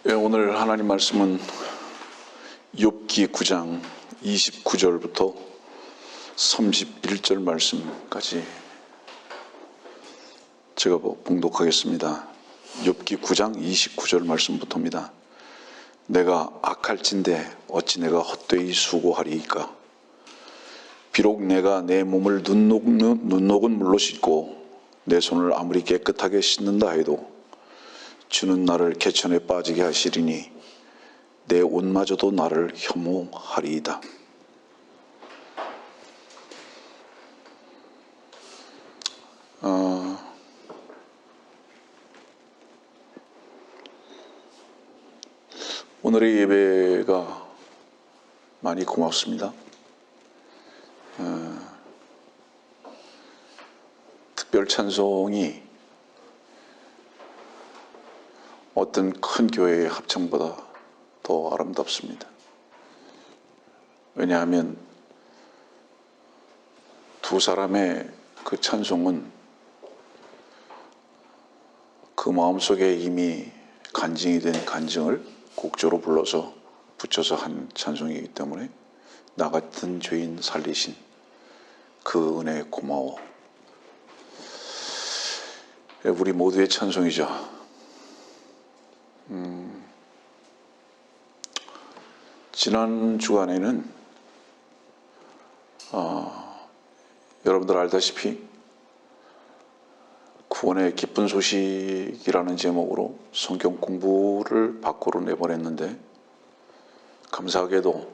오늘 하나님 말씀은 욥기 9장 29절부터 31절 말씀까지 제가 봉독하겠습니다. 욥기 9장 29절 말씀부터입니다. 내가 악할진대 어찌 내가 헛되이 수고하리이까. 비록 내가 내 몸을 눈 녹은 물로 씻고 내 손을 아무리 깨끗하게 씻는다 해도 주는 나를 개천에 빠지게 하시리니 내 옷마저도 나를 혐오하리이다. 오늘의 예배가 많이 고맙습니다. 특별 찬송이 어떤 큰 교회의 합창보다 더 아름답습니다. 왜냐하면 두 사람의 그 찬송은 그 마음속에 이미 간증이 된 간증을 곡조로 불러서 붙여서 한 찬송이기 때문에 나 같은 죄인 살리신 그 은혜에 고마워. 우리 모두의 찬송이죠. 지난 주간에는 여러분들 알다시피 구원의 기쁜 소식이라는 제목으로 성경 공부를 밖으로 내보냈는데, 감사하게도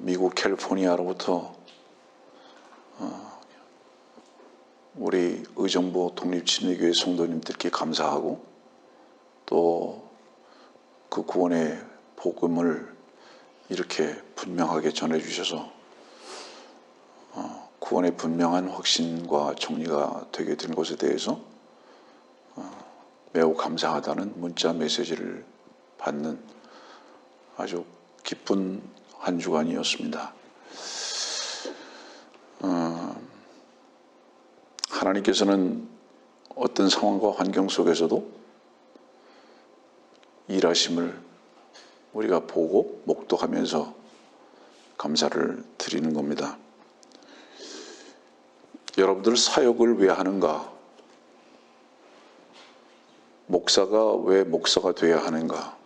미국 캘리포니아로부터 우리 의정부 독립침례교회 성도님들께 감사하고, 또 그 구원의 복음을 이렇게 분명하게 전해주셔서 구원의 분명한 확신과 정리가 되게 된 것에 대해서 매우 감사하다는 문자 메시지를 받는 아주 기쁜 한 주간이었습니다. 하나님께서는 어떤 상황과 환경 속에서도 일하심을 우리가 보고 목도하면서 감사를 드리는 겁니다. 여러분들 사역을 왜 하는가? 목사가 왜 목사가 되어야 하는가?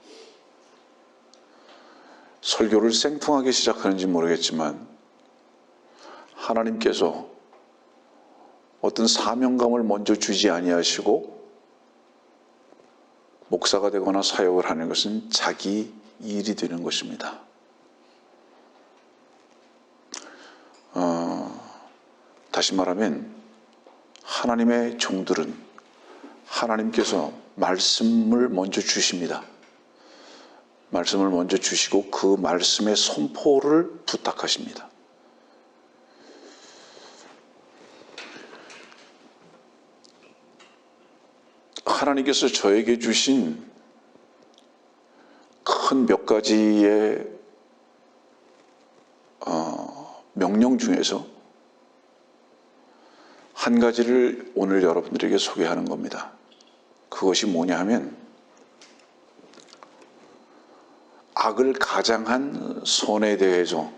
설교를 생뚱하게 시작하는지 모르겠지만 하나님께서 어떤 사명감을 먼저 주지 아니하시고 목사가 되거나 사역을 하는 것은 자기 일이 되는 것입니다. 다시 말하면 하나님의 종들은 하나님께서 말씀을 먼저 주십니다. 말씀을 먼저 주시고 그 말씀의 선포를 부탁하십니다. 하나님께서 저에게 주신 큰 몇 가지의 명령 중에서 한 가지를 오늘 여러분들에게 소개하는 겁니다. 그것이 뭐냐 하면 악을 가장한 선에 대해서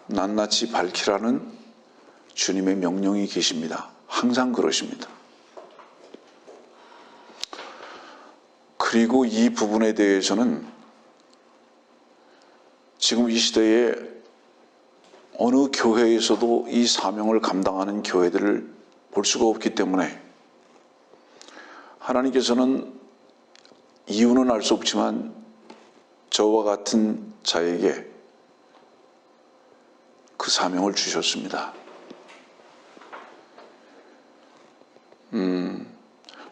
낱낱이 밝히라는 주님의 명령이 계십니다. 항상 그러십니다. 그리고 이 부분에 대해서는 지금 이 시대에 어느 교회에서도 이 사명을 감당하는 교회들을 볼 수가 없기 때문에 하나님께서는 이유는 알 수 없지만 저와 같은 자에게 그 사명을 주셨습니다.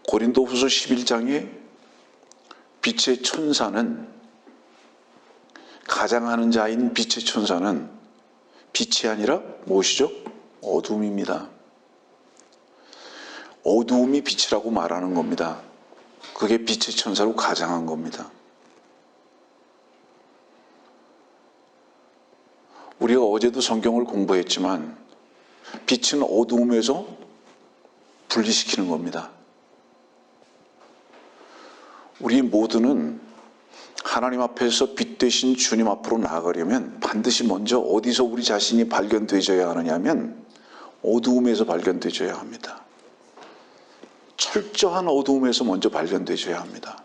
고린도후서 11장에 빛의 천사는, 가장하는 자인 빛의 천사는 빛이 아니라 무엇이죠? 어둠입니다. 어두움이 빛이라고 말하는 겁니다. 그게 빛의 천사로 가장한 겁니다. 우리가 어제도 성경을 공부했지만 빛은 어두움에서 분리시키는 겁니다. 우리 모두는 하나님 앞에서 빛 되신 주님 앞으로 나아가려면 반드시 먼저 어디서 우리 자신이 발견되어야 하느냐면 어두움에서 발견되어야 합니다. 철저한 어두움에서 먼저 발견되어야 합니다.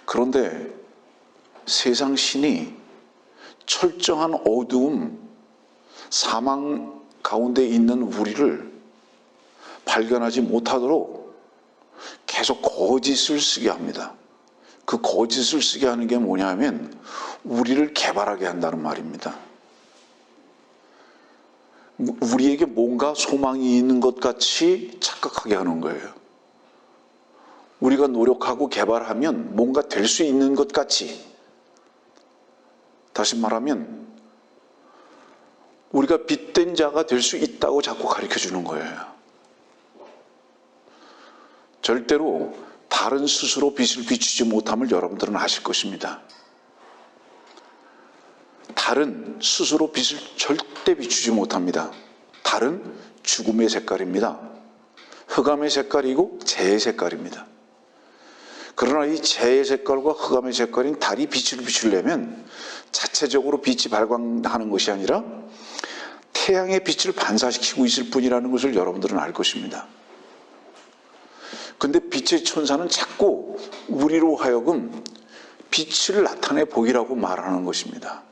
그런데 세상 신이 철저한 어두움, 사망 가운데 있는 우리를 발견하지 못하도록 계속 거짓을 쓰게 합니다. 그 거짓을 쓰게 하는 게 뭐냐면 우리를 개발하게 한다는 말입니다. 우리에게 뭔가 소망이 있는 것 같이 착각하게 하는 거예요. 우리가 노력하고 개발하면 뭔가 될 수 있는 것 같이, 다시 말하면 우리가 빛된 자가 될 수 있다고 자꾸 가르쳐 주는 거예요. 절대로 다른 스스로 빛을 비추지 못함을 여러분들은 아실 것입니다. 달은 스스로 빛을 절대 비추지 못합니다. 달은 죽음의 색깔입니다. 흑암의 색깔이고 재의 색깔입니다. 그러나 이 재의 색깔과 흑암의 색깔인 달이 빛을 비추려면 자체적으로 빛이 발광하는 것이 아니라 태양의 빛을 반사시키고 있을 뿐이라는 것을 여러분들은 알 것입니다. 근데 빛의 천사는 자꾸 우리로 하여금 빛을 나타내 보이라고 말하는 것입니다.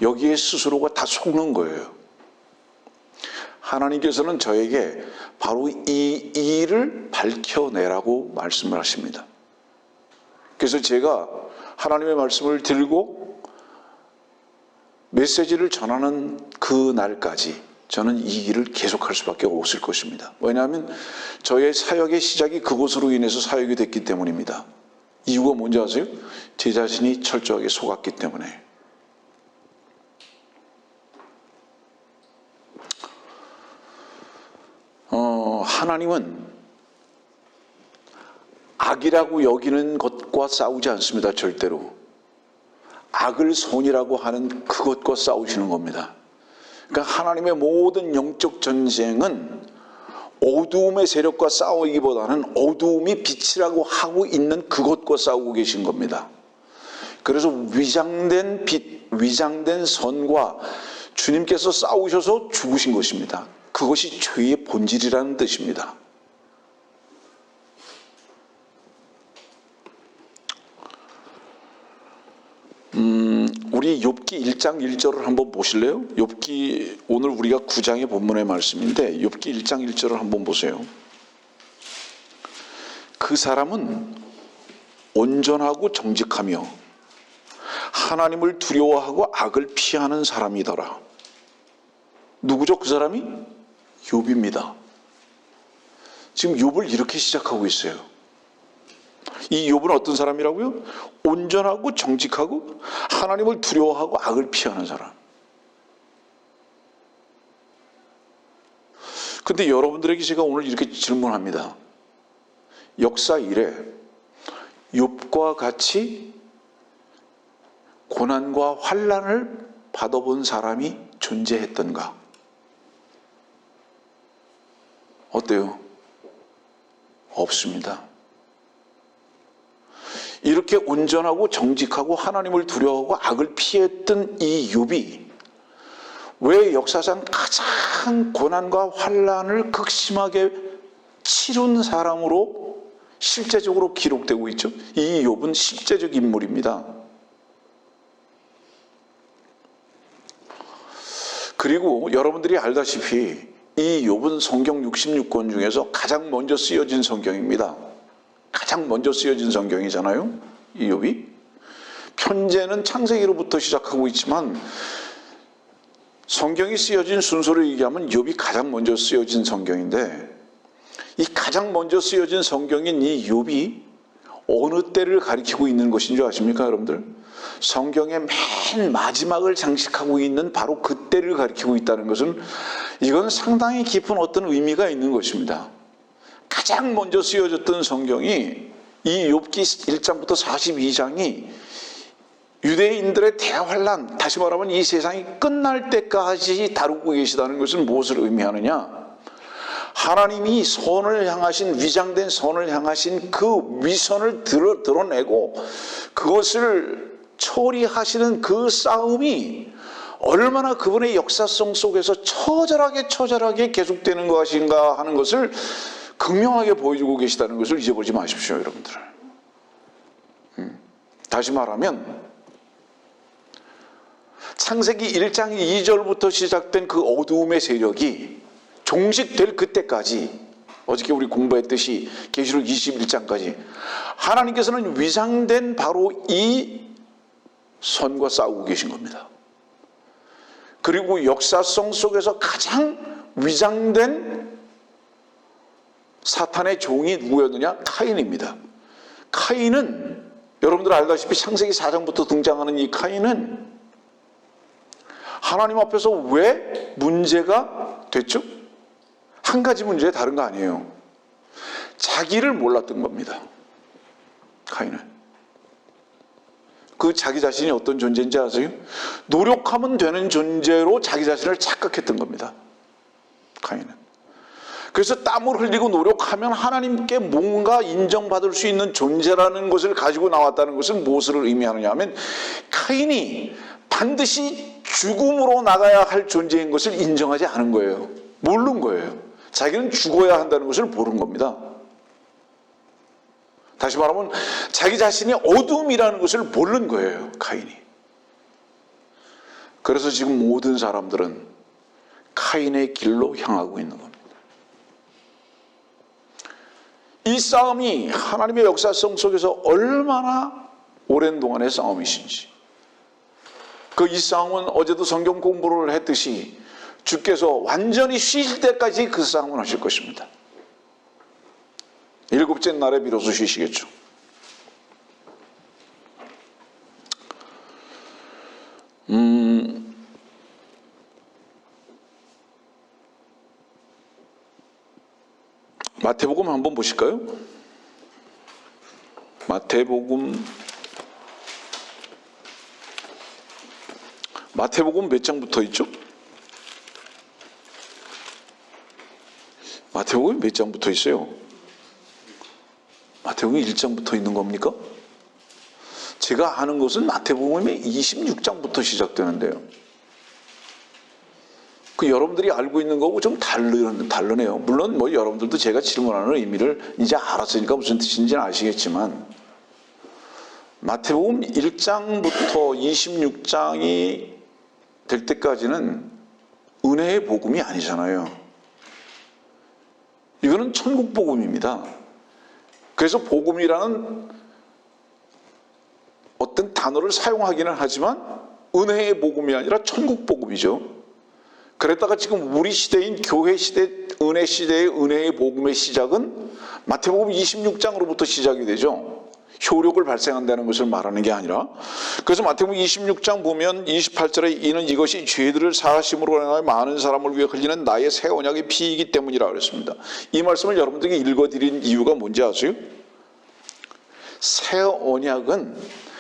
여기에 스스로가 다 속는 거예요. 하나님께서는 저에게 바로 이 일을 밝혀내라고 말씀을 하십니다. 그래서 제가 하나님의 말씀을 들고 메시지를 전하는 그 날까지 저는 이 일을 계속할 수밖에 없을 것입니다. 왜냐하면 저의 사역의 시작이 그것으로 인해서 사역이 됐기 때문입니다. 이유가 뭔지 아세요? 제 자신이 철저하게 속았기 때문에. 하나님은 악이라고 여기는 것과 싸우지 않습니다. 절대로. 악을 선이라고 하는 그것과 싸우시는 겁니다. 그러니까 하나님의 모든 영적 전쟁은 어두움의 세력과 싸우기보다는 어두움이 빛이라고 하고 있는 그것과 싸우고 계신 겁니다. 그래서 위장된 빛, 위장된 선과 주님께서 싸우셔서 죽으신 것입니다. 그것이 죄의 본질이라는 뜻입니다. 우리 욥기 1장 1절을 한번 보실래요? 욥기, 오늘 우리가 9장의 본문의 말씀인데 욥기 1장 1절을 한번 보세요. 그 사람은 온전하고 정직하며 하나님을 두려워하고 악을 피하는 사람이더라. 누구죠? 그 사람이? 욥입니다. 지금 욥을 이렇게 시작하고 있어요. 이 욥은 어떤 사람이라고요? 온전하고 정직하고 하나님을 두려워하고 악을 피하는 사람. 근데 여러분들에게 제가 오늘 이렇게 질문합니다. 역사 이래 욥과 같이 고난과 환난을 받아본 사람이 존재했던가? 어때요? 없습니다. 이렇게 온전하고 정직하고 하나님을 두려워하고 악을 피했던 이 욥이 왜 역사상 가장 고난과 환난을 극심하게 치룬 사람으로 실제적으로 기록되고 있죠? 이 욥은 실제적 인물입니다. 그리고 여러분들이 알다시피 이 욥은 성경 66권 중에서 가장 먼저 쓰여진 성경입니다. 가장 먼저 쓰여진 성경이잖아요, 이 욥이. 편제는 창세기로부터 시작하고 있지만 성경이 쓰여진 순서로 얘기하면 욥이 가장 먼저 쓰여진 성경인데, 이 가장 먼저 쓰여진 성경인 이 욥이 어느 때를 가리키고 있는 것인 줄 아십니까, 여러분들? 성경의 맨 마지막을 장식하고 있는 바로 그 때를 가리키고 있다는 것은 이건 상당히 깊은 어떤 의미가 있는 것입니다. 가장 먼저 쓰여졌던 성경이 이 욥기 1장부터 42장이 유대인들의 대환란, 다시 말하면 이 세상이 끝날 때까지 다루고 계시다는 것은 무엇을 의미하느냐? 하나님이 선을 향하신, 위장된 선을 향하신 그 위선을 드러내고 그것을 처리하시는 그 싸움이 얼마나 그분의 역사성 속에서 처절하게 계속되는 것인가 하는 것을 극명하게 보여주고 계시다는 것을 잊어버리지 마십시오, 여러분들. 다시 말하면 창세기 1장 2절부터 시작된 그 어두움의 세력이 종식될 그때까지, 어저께 우리 공부했듯이 계시록 21장까지 하나님께서는 위장된 바로 이 선과 싸우고 계신 겁니다. 그리고 역사성 속에서 가장 위장된 사탄의 종이 누구였느냐? 카인입니다. 카인은 여러분들 알다시피 창세기 4장부터 등장하는 이 카인은 하나님 앞에서 왜 문제가 됐죠? 한 가지 문제, 다른 거 아니에요. 자기를 몰랐던 겁니다. 카인은. 그 자기 자신이 어떤 존재인지 아세요? 노력하면 되는 존재로 자기 자신을 착각했던 겁니다. 카인은. 그래서 땀을 흘리고 노력하면 하나님께 뭔가 인정받을 수 있는 존재라는 것을 가지고 나왔다는 것은 무엇을 의미하느냐 하면, 카인이 반드시 죽음으로 나가야 할 존재인 것을 인정하지 않은 거예요. 모르는 거예요. 자기는 죽어야 한다는 것을 모르는 겁니다. 다시 말하면 자기 자신이 어둠이라는 것을 모르는 거예요, 카인이. 그래서 지금 모든 사람들은 카인의 길로 향하고 있는 겁니다. 이 싸움이 하나님의 역사성 속에서 얼마나 오랜 동안의 싸움이신지, 그 이 싸움은 어제도 성경 공부를 했듯이 주께서 완전히 쉬실 때까지 그 싸움을 하실 것입니다. 일곱째 날에 비로소 쉬시겠죠. 마태복음 한번 보실까요? 마태복음 몇 장부터 있죠? 마태복음이 몇 장부터 있어요? 마태복음이 1장부터 있는 겁니까? 제가 아는 것은 마태복음이 26장부터 시작되는데요. 그 여러분들이 알고 있는 거하고 좀 다르네요. 물론 뭐 여러분들도 제가 질문하는 의미를 이제 알았으니까 무슨 뜻인지는 아시겠지만, 마태복음 1장부터 26장이 될 때까지는 은혜의 복음이 아니잖아요. 이거는 천국 복음입니다. 그래서 복음이라는 어떤 단어를 사용하기는 하지만 은혜의 복음이 아니라 천국 복음이죠. 그랬다가 지금 우리 시대인 교회 시대, 은혜 시대의 은혜의 복음의 시작은 마태복음 26장으로부터 시작이 되죠. 효력을 발생한다는 것을 말하는 게 아니라. 그래서 마태복음 26장 보면 28절에 이는 이것이 죄들을 사하심으로 인하여 많은 사람을 위해 흘리는 나의 새 언약의 피이기 때문이라 그랬습니다. 이 말씀을 여러분들에게 읽어드린 이유가 뭔지 아세요? 새 언약은,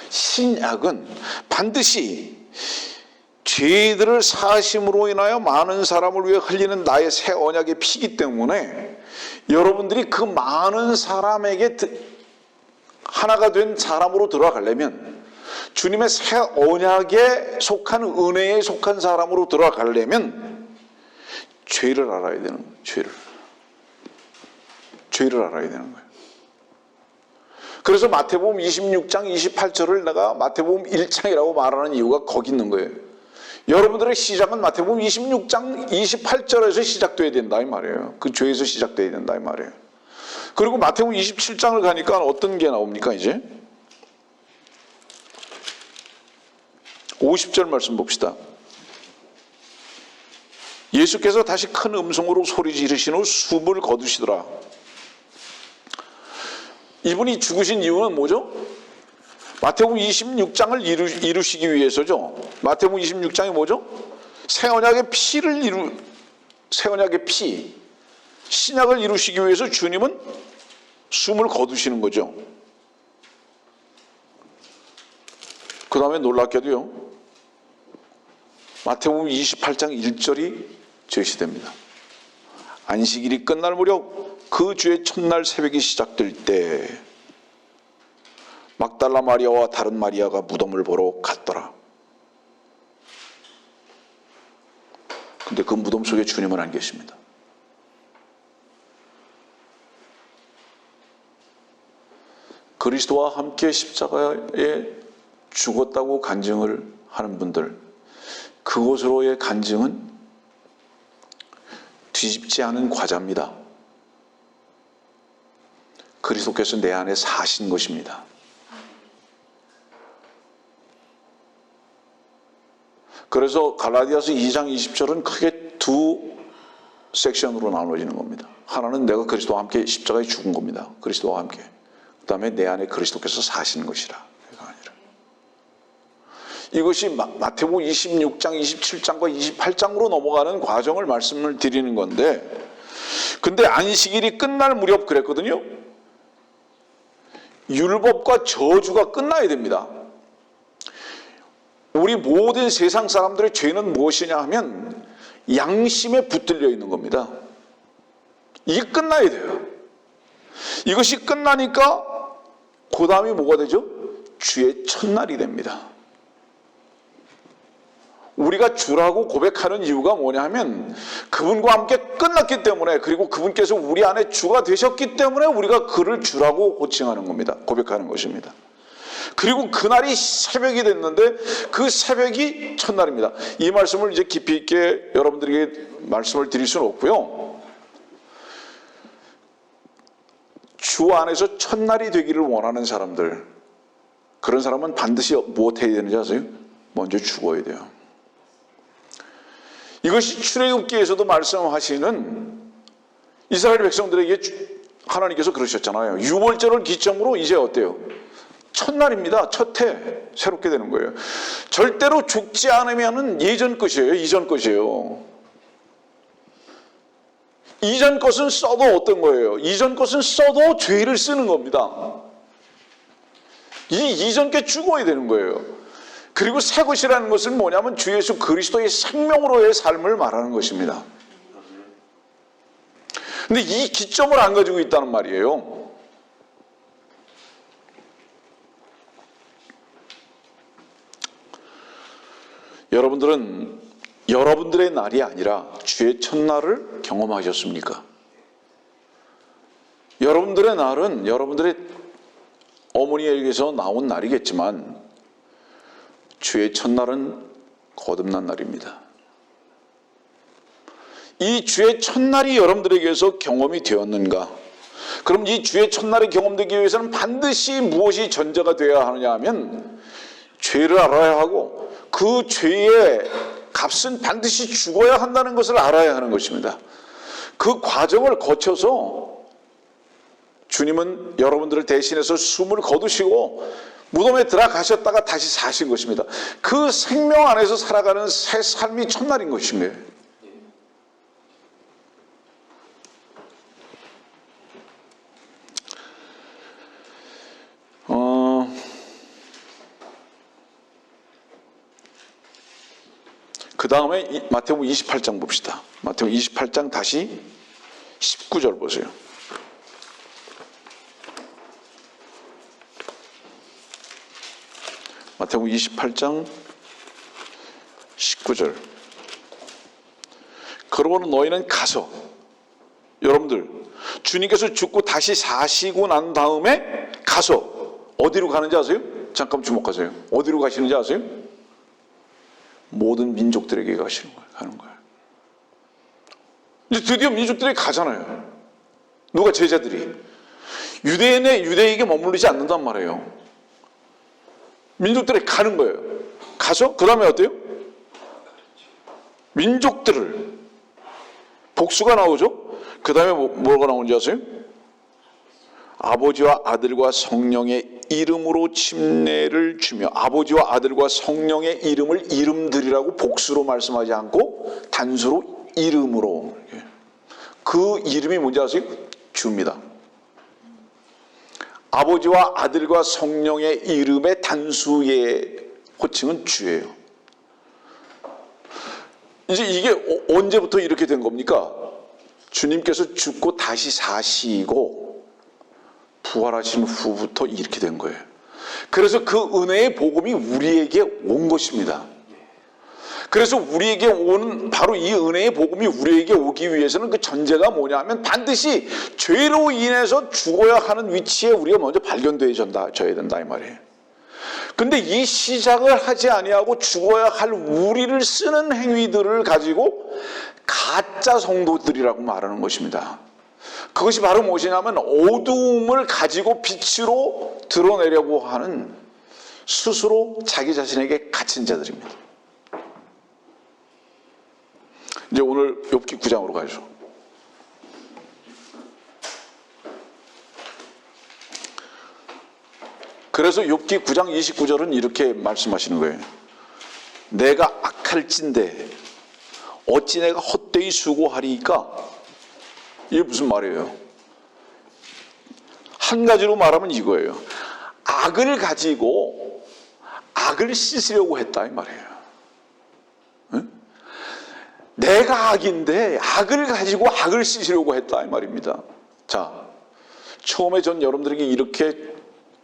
신약은 반드시 죄들을 사하심으로 인하여 많은 사람을 위해 흘리는 나의 새 언약의 피이기 때문에 여러분들이 그 많은 사람에게 하나가 된 사람으로 들어가려면, 주님의 새 언약에 속한, 은혜에 속한 사람으로 들어가려면 죄를 알아야 되는 거예요. 죄를 알아야 되는 거예요. 그래서 마태복음 26장 28절을 내가 마태복음 1장이라고 말하는 이유가 거기 있는 거예요. 여러분들의 시작은 마태복음 26장 28절에서 시작돼야 된다 이 말이에요. 그 죄에서 시작돼야 된다 이 말이에요. 그리고 마태복음 27장을 가니까 어떤 게 나옵니까? 이제 50절 말씀 봅시다. 예수께서 다시 큰 음성으로 소리 지르신 후 숨을 거두시더라. 이분이 죽으신 이유는 뭐죠? 마태복음 26장을 이루시기 위해서죠. 마태복음 26장이 뭐죠? 새 언약의 피, 신약을 이루시기 위해서 주님은 숨을 거두시는 거죠. 그 다음에 놀랍게도요, 마태복음 28장 1절이 제시됩니다. 안식일이 끝날 무렵 그 주의 첫날 새벽이 시작될 때 막달라 마리아와 다른 마리아가 무덤을 보러 갔더라. 근데 그 무덤 속에 주님은 안 계십니다. 그리스도와 함께 십자가에 죽었다고 간증을 하는 분들, 그곳으로의 간증은 뒤집지 않은 과자입니다. 그리스도께서 내 안에 사신 것입니다. 그래서 갈라디아서 2장 20절은 크게 두 섹션으로 나눠지는 겁니다. 하나는 내가 그리스도와 함께 십자가에 죽은 겁니다. 그리스도와 함께. 그 다음에 내 안에 그리스도께서 사시는 것이라. 이것이 마태복음 26장, 27장과 28장으로 넘어가는 과정을 말씀을 드리는 건데, 근데 안식일이 끝날 무렵 그랬거든요. 율법과 저주가 끝나야 됩니다. 우리 모든 세상 사람들의 죄는 무엇이냐 하면 양심에 붙들려 있는 겁니다. 이게 끝나야 돼요. 이것이 끝나니까 그 다음이 뭐가 되죠? 주의 첫날이 됩니다. 우리가 주라고 고백하는 이유가 뭐냐 하면 그분과 함께 끝났기 때문에, 그리고 그분께서 우리 안에 주가 되셨기 때문에 우리가 그를 주라고 호칭하는 겁니다. 고백하는 것입니다. 그리고 그날이 새벽이 됐는데 그 새벽이 첫날입니다. 이 말씀을 이제 깊이 있게 여러분들에게 말씀을 드릴 수는 없고요. 주 안에서 첫날이 되기를 원하는 사람들, 그런 사람은 반드시 무엇 해야 되는지 아세요? 먼저 죽어야 돼요. 이것이 출애굽기에서도 말씀하시는 이스라엘 백성들에게 하나님께서 그러셨잖아요. 6월절을 기점으로 이제 어때요? 첫날입니다. 첫 해 새롭게 되는 거예요. 절대로 죽지 않으면은 예전 것이에요. 이전 것이에요. 이전 것은 써도 어떤 거예요? 이전 것은 써도 죄를 쓰는 겁니다. 이 이전 게 죽어야 되는 거예요. 그리고 새 것이라는 것은 뭐냐면 주 예수 그리스도의 생명으로의 삶을 말하는 것입니다. 근데 이 기점을 안 가지고 있다는 말이에요. 여러분들은 여러분들의 날이 아니라 주의 첫날을 경험하셨습니까? 여러분들의 날은 여러분들의 어머니에게서 나온 날이겠지만 주의 첫날은 거듭난 날입니다. 이 주의 첫날이 여러분들에게서 경험이 되었는가? 그럼 이 주의 첫날이 경험되기 위해서는 반드시 무엇이 전제가 되어야 하느냐 하면 죄를 알아야 하고 그 죄의 값은 반드시 죽어야 한다는 것을 알아야 하는 것입니다. 그 과정을 거쳐서 주님은 여러분들을 대신해서 숨을 거두시고 무덤에 들어가셨다가 다시 사신 것입니다. 그 생명 안에서 살아가는 새 삶이 첫날인 것인 거예요. 그 다음에 마태복음 28장 봅시다. 마태복음 28장 다시 19절 보세요. 마태복음 28장 19절. 그러므로 너희는 가서, 여러분들 주님께서 죽고 다시 사시고 난 다음에 가서 어디로 가는지 아세요? 잠깐 주목하세요. 어디로 가시는지 아세요? 모든 민족들에게 가시는 거예요. 가는 거예요. 이제 드디어 민족들에게 가잖아요. 누가? 제자들이. 유대인에게 머무르지 않는단 말이에요. 민족들에게 가는 거예요. 가서 그 다음에 어때요? 민족들을, 복수가 나오죠. 그 다음에 뭐가 나오는지 아세요? 아버지와 아들과 성령의 이름으로 침례를 주며, 아버지와 아들과 성령의 이름을 이름들이라고 복수로 말씀하지 않고 단수로 이름으로. 그 이름이 뭔지 아세요? 주입니다. 아버지와 아들과 성령의 이름의 단수의 호칭은 주예요. 이제 이게 언제부터 이렇게 된 겁니까? 주님께서 죽고 다시 사시고 부활하신 후부터 이렇게 된 거예요. 그래서 그 은혜의 복음이 우리에게 온 것입니다. 그래서 우리에게 오는 바로 이 은혜의 복음이 우리에게 오기 위해서는 그 전제가 뭐냐 하면 반드시 죄로 인해서 죽어야 하는 위치에 우리가 먼저 발견되어져야 된다 이 말이에요. 근데 이 시작을 하지 아니하고 죽어야 할 우리를 쓰는 행위들을 가지고 가짜 성도들이라고 말하는 것입니다. 그것이 바로 무엇이냐면 어두움을 가지고 빛으로 드러내려고 하는 스스로 자기 자신에게 갇힌 자들입니다. 이제 오늘 욥기 9장으로 가죠. 그래서 욥기 9장 29절은 이렇게 말씀하시는 거예요. 내가 악할진대 어찌 내가 헛되이 수고하리이까? 이게 무슨 말이에요? 한 가지로 말하면 이거예요. 악을 가지고 악을 씻으려고 했다 이 말이에요. 응? 내가 악인데 악을 가지고 악을 씻으려고 했다 이 말입니다. 자, 처음에 전 여러분들에게 이렇게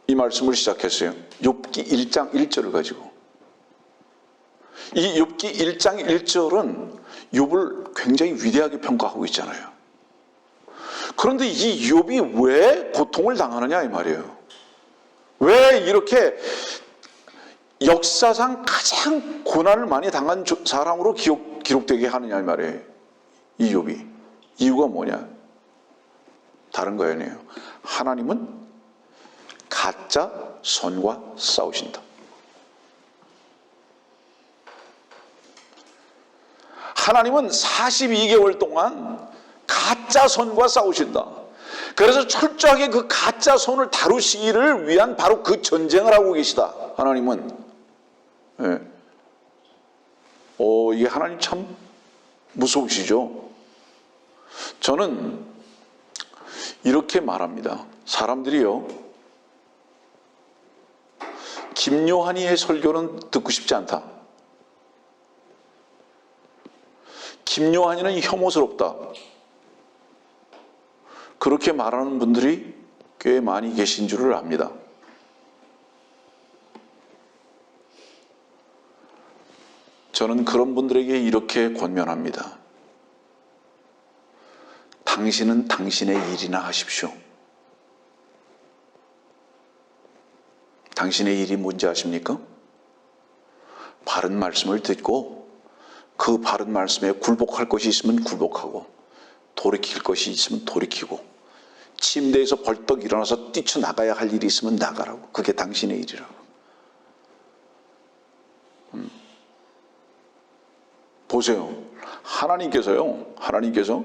이 말씀을 시작했어요. 욥기 1장 1절을 가지고. 이 욥기 1장 1절은 욥을 굉장히 위대하게 평가하고 있잖아요. 그런데 이 욥이 왜 고통을 당하느냐 이 말이에요. 왜 이렇게 역사상 가장 고난을 많이 당한 사람으로 기록되게 하느냐 이 말이에요. 이 욥이. 이유가 뭐냐? 다른 거 아니에요. 하나님은 가짜 선과 싸우신다. 하나님은 42개월 동안 가짜 선과 싸우신다. 그래서 철저하게 그 가짜 선을 다루시기를 위한 바로 그 전쟁을 하고 계시다. 하나님은. 예. 이게 하나님 참 무서우시죠? 저는 이렇게 말합니다. 사람들이요, 김요한이의 설교는 듣고 싶지 않다. 김요한이는 혐오스럽다. 그렇게 말하는 분들이 꽤 많이 계신 줄을 압니다. 저는 그런 분들에게 이렇게 권면합니다. 당신은 당신의 일이나 하십시오. 당신의 일이 뭔지 아십니까? 바른 말씀을 듣고 그 바른 말씀에 굴복할 것이 있으면 굴복하고 돌이킬 것이 있으면 돌이키고 침대에서 벌떡 일어나서 뛰쳐나가야 할 일이 있으면 나가라고. 그게 당신의 일이라고. 보세요. 하나님께서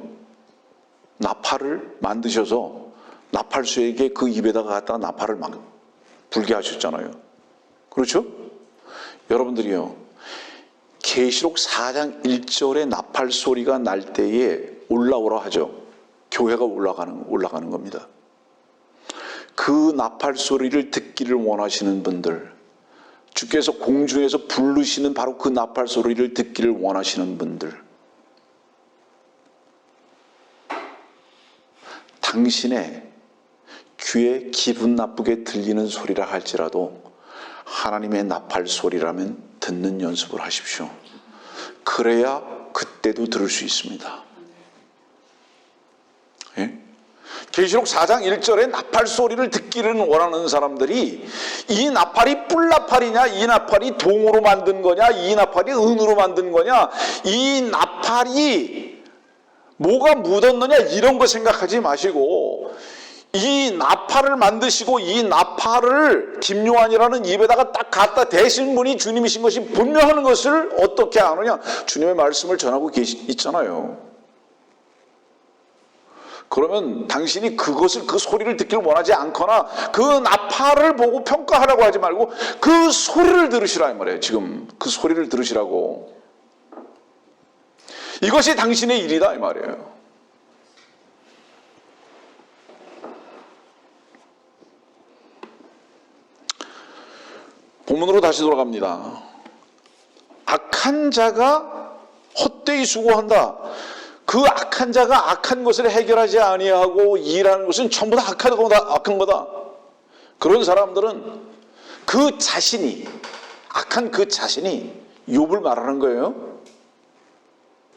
나팔을 만드셔서 나팔수에게 그 입에다가 갖다가 나팔을 막 불게 하셨잖아요. 그렇죠? 여러분들이요, 계시록 4장 1절에 나팔 소리가 날 때에 올라오라 하죠. 교회가 올라가는 겁니다. 그 나팔 소리를 듣기를 원하시는 분들, 주께서 공중에서 부르시는 바로 그 나팔 소리를 듣기를 원하시는 분들, 당신의 귀에 기분 나쁘게 들리는 소리라 할지라도 하나님의 나팔 소리라면 듣는 연습을 하십시오. 그래야 그때도 들을 수 있습니다. 예? 계시록 4장 1절에 나팔 소리를 듣기를 원하는 사람들이 이 나팔이 뿔나팔이냐, 이 나팔이 동으로 만든 거냐, 이 나팔이 은으로 만든 거냐, 이 나팔이 뭐가 묻었느냐, 이런 거 생각하지 마시고 이 나팔을 만드시고 이 나팔을 김요한이라는 입에다가 딱 갖다 대신 분이 주님이신 것이 분명한 것을 어떻게 아느냐? 주님의 말씀을 전하고 있잖아요. 그러면 당신이 그 소리를 듣기를 원하지 않거나 그 나팔을 보고 평가하라고 하지 말고 그 소리를 들으시라 이 말이에요. 지금 그 소리를 들으시라고. 이것이 당신의 일이다 이 말이에요. 본문으로 다시 돌아갑니다. 악한 자가 헛되이 수고한다. 그 악한 자가 악한 것을 해결하지 아니하고 일하는 것은 전부 다 악한 거다. 그런 사람들은 그 자신이, 악한 그 자신이 욥을 말하는 거예요.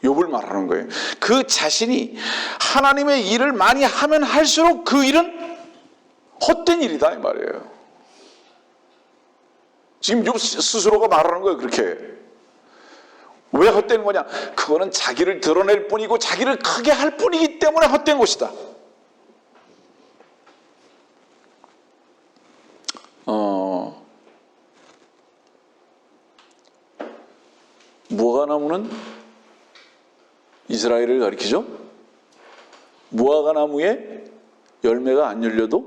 욥을 말하는 거예요. 그 자신이 하나님의 일을 많이 하면 할수록 그 일은 헛된 일이다 이 말이에요. 지금 욥 스스로가 말하는 거예요. 그렇게. 왜 헛된 거냐? 그거는 자기를 드러낼 뿐이고 자기를 크게 할 뿐이기 때문에 헛된 것이다. 무화과나무는 이스라엘을 가리키죠. 무화과나무에 열매가 안 열려도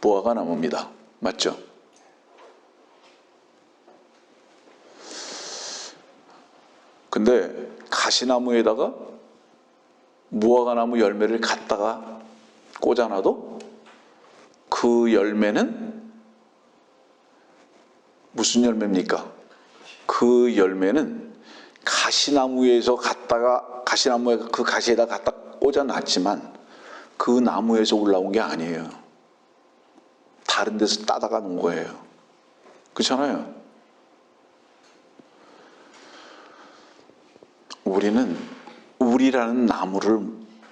무화과나무입니다. 맞죠? 근데 가시나무에다가 무화과나무 열매를 갖다가 꽂아놔도 그 열매는 무슨 열매입니까? 그 열매는 가시나무에서 갖다가 가시나무에 그 가시에다 갖다 꽂아놨지만 그 나무에서 올라온 게 아니에요. 다른 데서 따다가 놓은 거예요. 그렇잖아요. 우리는 우리라는 나무를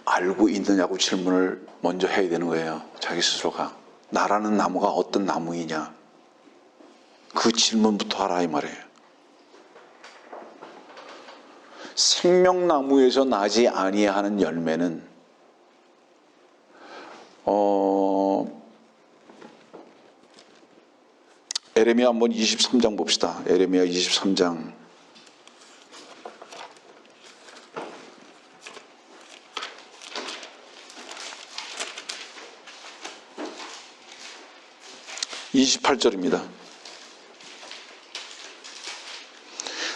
알고 있느냐고 질문을 먼저 해야 되는 거예요. 자기 스스로가. 나라는 나무가 어떤 나무이냐. 그 질문부터 하라 이 말이에요. 생명나무에서 나지 아니하는 열매는 에레미야 한번 23장 봅시다. 에레미야 23장 28절입니다.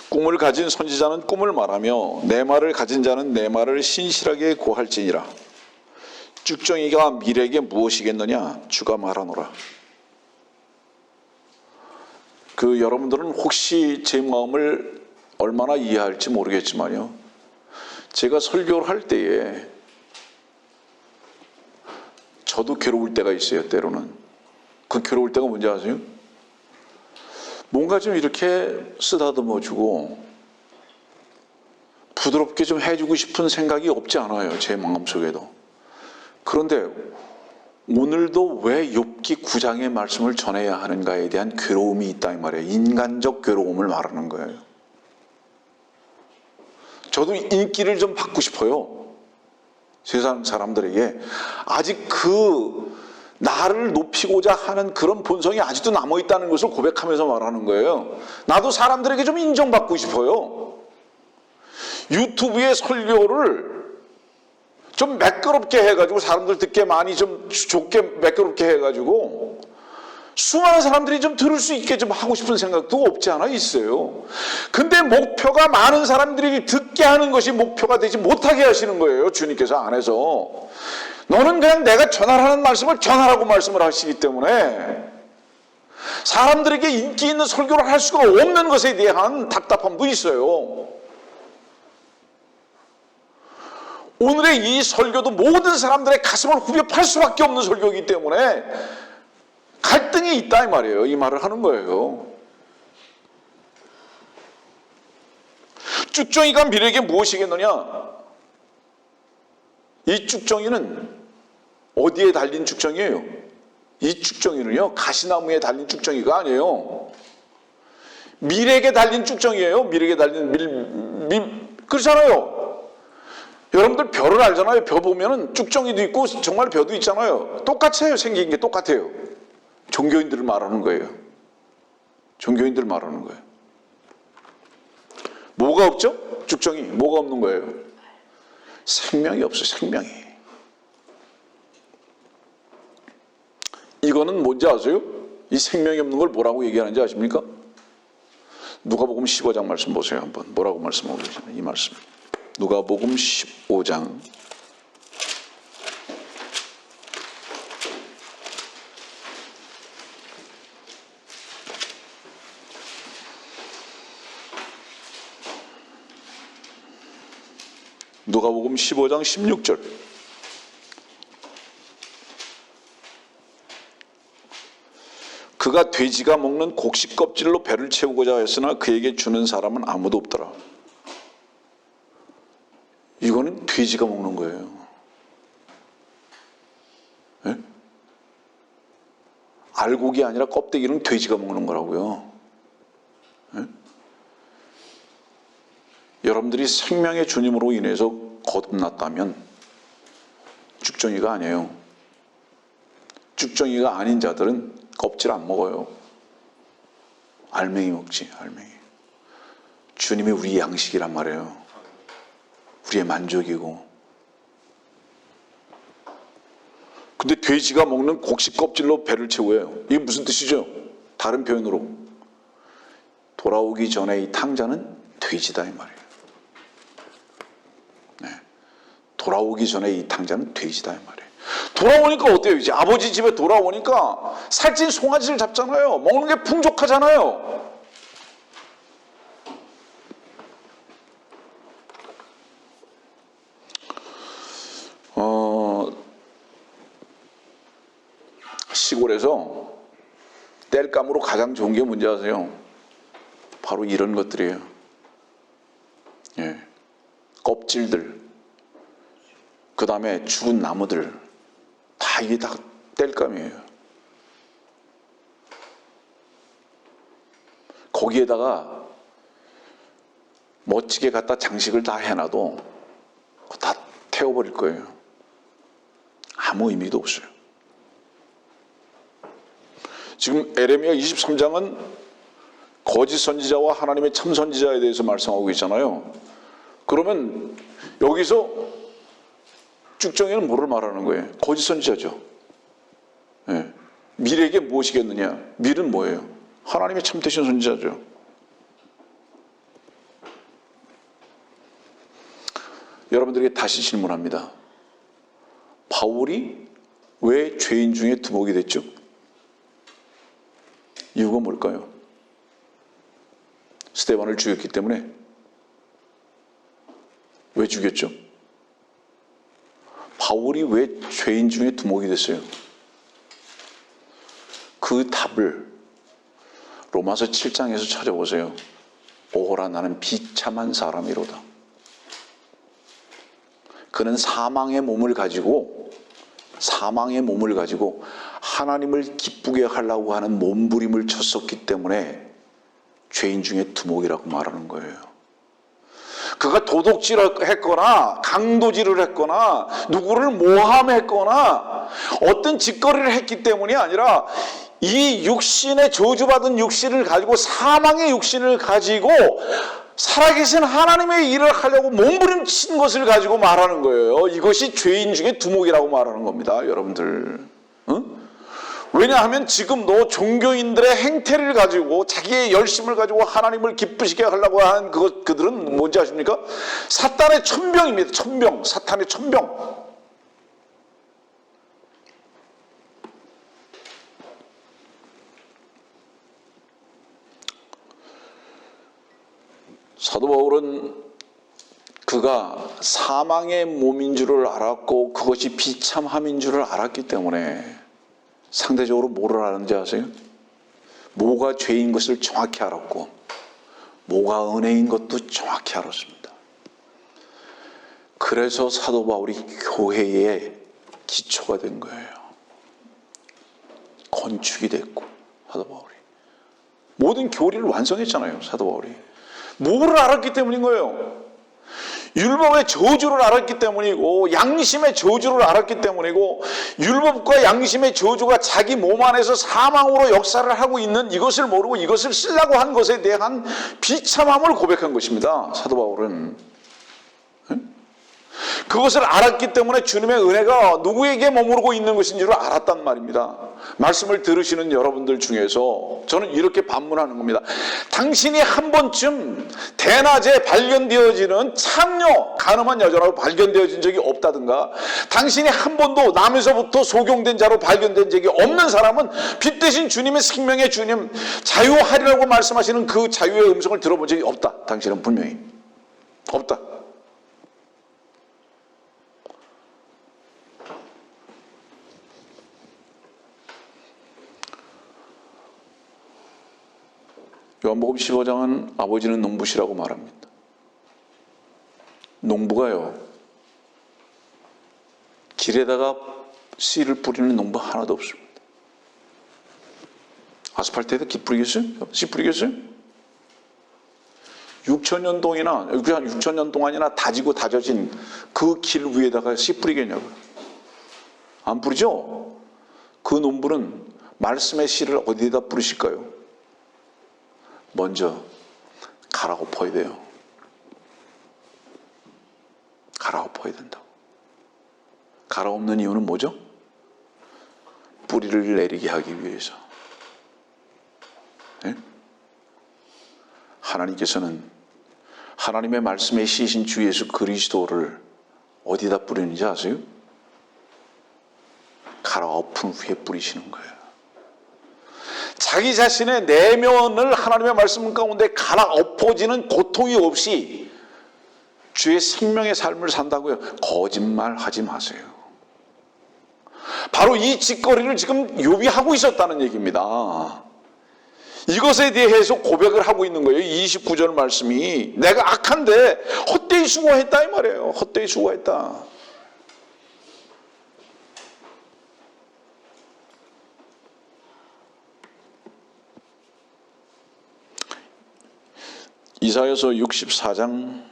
꿈을 가진 선지자는 꿈을 말하며 내 말을 가진 자는 내 말을 신실하게 고할지니라. 쭉정이가 미래에게 무엇이겠느냐? 주가 말하노라. 여러분들은 혹시 제 마음을 얼마나 이해할지 모르겠지만요. 제가 설교를 할 때에 저도 괴로울 때가 있어요. 때로는. 그 괴로울 때가 뭔지 아세요? 뭔가 좀 이렇게 쓰다듬어주고 부드럽게 좀 해주고 싶은 생각이 없지 않아요. 제 마음속에도. 그런데 오늘도 왜 욥기 9장의 말씀을 전해야 하는가에 대한 괴로움이 있다 이 말이에요. 인간적 괴로움을 말하는 거예요. 저도 인기를 좀 받고 싶어요. 세상 사람들에게. 아직 나를 높이고자 하는 그런 본성이 아직도 남아있다는 것을 고백하면서 말하는 거예요. 나도 사람들에게 좀 인정받고 싶어요. 유튜브의 설교를 좀 매끄럽게 해가지고 사람들 듣게 많이 좀 좋게 매끄럽게 해가지고 수많은 사람들이 좀 들을 수 있게 좀 하고 싶은 생각도 없지 않아 있어요. 근데 목표가 많은 사람들이 듣게 하는 것이 목표가 되지 못하게 하시는 거예요. 주님께서 안에서. 너는 그냥 내가 전하라는 말씀을 전하라고 말씀을 하시기 때문에 사람들에게 인기 있는 설교를 할 수가 없는 것에 대한 답답함도 있어요. 오늘의 이 설교도 모든 사람들의 가슴을 후벼 팔 수밖에 없는 설교이기 때문에 갈등이 있다 이 말이에요. 이 말을 하는 거예요. 쭉정이가 미래에게 무엇이겠느냐? 이 쭉정이는 어디에 달린 쭉정이에요? 이 쭉정이는요, 가시나무에 달린 쭉정이가 아니에요. 밀에게 달린 쭉정이에요. 밀에게 달린 그렇잖아요. 여러분들 별을 알잖아요. 벼 보면은 쭉정이도 있고 정말 벼도 있잖아요. 똑같아요. 생긴 게 똑같아요. 종교인들을 말하는 거예요. 종교인들을 말하는 거예요. 뭐가 없죠? 쭉정이 뭐가 없는 거예요? 생명이 없어요. 생명이. 이거는 뭔지 아세요? 이 생명이 없는 걸 뭐라고 얘기하는지 아십니까? 누가복음 15장 말씀 보세요. 한번 뭐라고 말씀하고 계시나요? 이 말씀. 누가복음 15장 4 누가복음 15장 16절. 그가 돼지가 먹는 곡식 껍질로 배를 채우고자 했으나 그에게 주는 사람은 아무도 없더라. 이거는 돼지가 먹는 거예요. 네? 알곡이 아니라 껍데기는 돼지가 먹는 거라고요. 네? 여러분들이 생명의 주님으로 인해서 거듭났다면 쭉정이가 아니에요. 쭉정이가 아닌 자들은 껍질 안 먹어요. 알맹이 먹지, 알맹이. 주님이 우리 양식이란 말이에요. 우리의 만족이고. 근데 돼지가 먹는 곡식 껍질로 배를 채워요. 이게 무슨 뜻이죠? 다른 표현으로 돌아오기 전에 이 탕자는 돼지다 이 말이에요. 네. 돌아오기 전에 이 탕자는 돼지다 이 말이에요. 돌아오니까 어때요? 이제 아버지 집에 돌아오니까 살찐 송아지를 잡잖아요. 먹는 게 풍족하잖아요. 시골에서 땔감으로 가장 좋은 게 뭔지 아세요? 바로 이런 것들이에요. 예. 껍질들, 그 다음에 죽은 나무들, 다 이게 다 땔감이에요. 거기에다가 멋지게 갖다 장식을 다 해놔도 다 태워버릴 거예요. 아무 의미도 없어요. 지금 에레미야 23장은 거짓 선지자와 하나님의 참 선지자에 대해서 말씀하고 있잖아요. 그러면 여기서 쭉정이는 뭐를 말하는 거예요? 거짓 선지자죠. 네. 밀에게 무엇이겠느냐? 밀은 뭐예요? 하나님의 참되신 선지자죠. 여러분들에게 다시 질문합니다. 바울이 왜 죄인 중에 두목이 됐죠? 이유가 뭘까요? 스데반을 죽였기 때문에. 왜 죽였죠? 바울이 왜 죄인 중에 두목이 됐어요? 그 답을 로마서 7장에서 찾아보세요. 오호라 나는 비참한 사람이로다. 그는 사망의 몸을 가지고 하나님을 기쁘게 하려고 하는 몸부림을 쳤었기 때문에 죄인 중에 두목이라고 말하는 거예요. 그가 도둑질을 했거나 강도질을 했거나 누구를 모함했거나 어떤 짓거리를 했기 때문이 아니라 이 육신의 저주받은 육신을 가지고 사망의 육신을 가지고 살아계신 하나님의 일을 하려고 몸부림친 것을 가지고 말하는 거예요. 이것이 죄인 중에 두목이라고 말하는 겁니다. 여러분들. 응? 왜냐하면 지금도 종교인들의 행태를 가지고 자기의 열심을 가지고 하나님을 기쁘시게 하려고 하는 그들은 뭔지 아십니까? 사탄의 천병입니다. 천병. 사탄의 천병. 사도 바울은 그가 사망의 몸인 줄을 알았고 그것이 비참함인 줄을 알았기 때문에 상대적으로 뭐를 알았는지 아세요? 뭐가 죄인 것을 정확히 알았고 뭐가 은혜인 것도 정확히 알았습니다. 그래서 사도 바울이 교회의 기초가 된 거예요. 건축이 됐고 사도 바울이 모든 교리를 완성했잖아요. 사도 바울이 뭐를 알았기 때문인 거예요. 율법의 저주를 알았기 때문이고 양심의 저주를 알았기 때문이고 율법과 양심의 저주가 자기 몸 안에서 사망으로 역사를 하고 있는 이것을 모르고 이것을 쓰려고 한 것에 대한 비참함을 고백한 것입니다. 사도 바울은. 그것을 알았기 때문에 주님의 은혜가 누구에게 머무르고 있는 것인 줄 알았단 말입니다. 말씀을 들으시는 여러분들 중에서 저는 이렇게 반문하는 겁니다. 당신이 한 번쯤 대낮에 발견되어지는 창녀, 가늠한 여자라고 발견되어진 적이 없다든가 당신이 한 번도 남에서부터 소경된 자로 발견된 적이 없는 사람은 빛 대신 주님의 생명의 주님 자유하리라고 말씀하시는 그 자유의 음성을 들어본 적이 없다. 당신은 분명히 없다. 요한복음 15장은 아버지는 농부시라고 말합니다. 농부가요, 길에다가 씨를 뿌리는 농부 하나도 없습니다. 아스팔트에다 기 뿌리겠어요? 씨 뿌리겠어요? 6,000년 동안이나 다지고 다져진 그 길 위에다가 씨 뿌리겠냐고요? 안 뿌리죠? 그 농부는 말씀의 씨를 어디에다 뿌리실까요? 먼저 갈아엎어야 돼요. 갈아엎어야 된다고. 갈아엎는 이유는 뭐죠? 뿌리를 내리게 하기 위해서. 네? 하나님께서는 하나님의 말씀에 씨이신 주 예수 그리스도를 어디다 뿌리는지 아세요? 갈아엎은 후에 뿌리시는 거예요. 자기 자신의 내면을 하나님의 말씀 가운데 갈아엎어지는 고통이 없이 주의 생명의 삶을 산다고요? 거짓말하지 마세요. 바로 이 짓거리를 지금 욥이 하고 있었다는 얘기입니다. 이것에 대해서 고백을 하고 있는 거예요. 29절 말씀이 내가 악한데 헛되이 수고했다 이 말이에요. 헛되이 수고했다. 이사야서 64장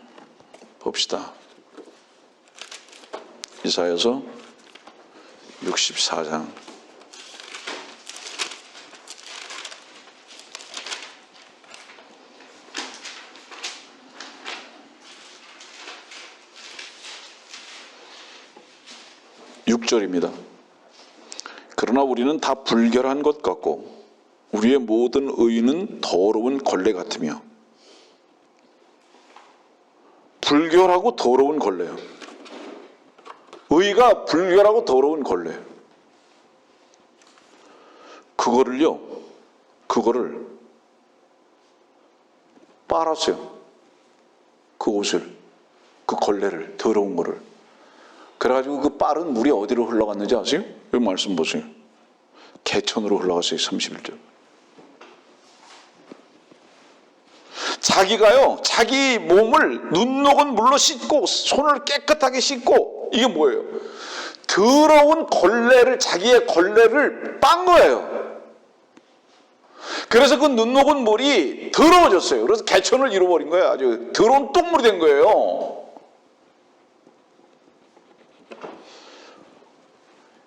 봅시다. 이사야서 64장 6절입니다. 그러나 우리는 다 불결한 것 같고 우리의 모든 의는 더러운 걸레 같으며. 불결하고 더러운 걸레요. 의가 불결하고 더러운 걸레. 그거를 빨았어요. 그 옷을, 그 걸레를, 더러운 거를. 그래가지고 그 빠른 물이 어디로 흘러갔는지 아세요? 여기 말씀 보세요. 개천으로 흘러갔어요. 31절. 자기가요, 자기 몸을 눈 녹은 물로 씻고 손을 깨끗하게 씻고, 이게 뭐예요? 더러운 걸레를, 자기의 걸레를 빤 거예요. 그래서 그 눈 녹은 물이 더러워졌어요. 그래서 개천을 잃어버린 거예요. 아주 더러운 똥물이 된 거예요.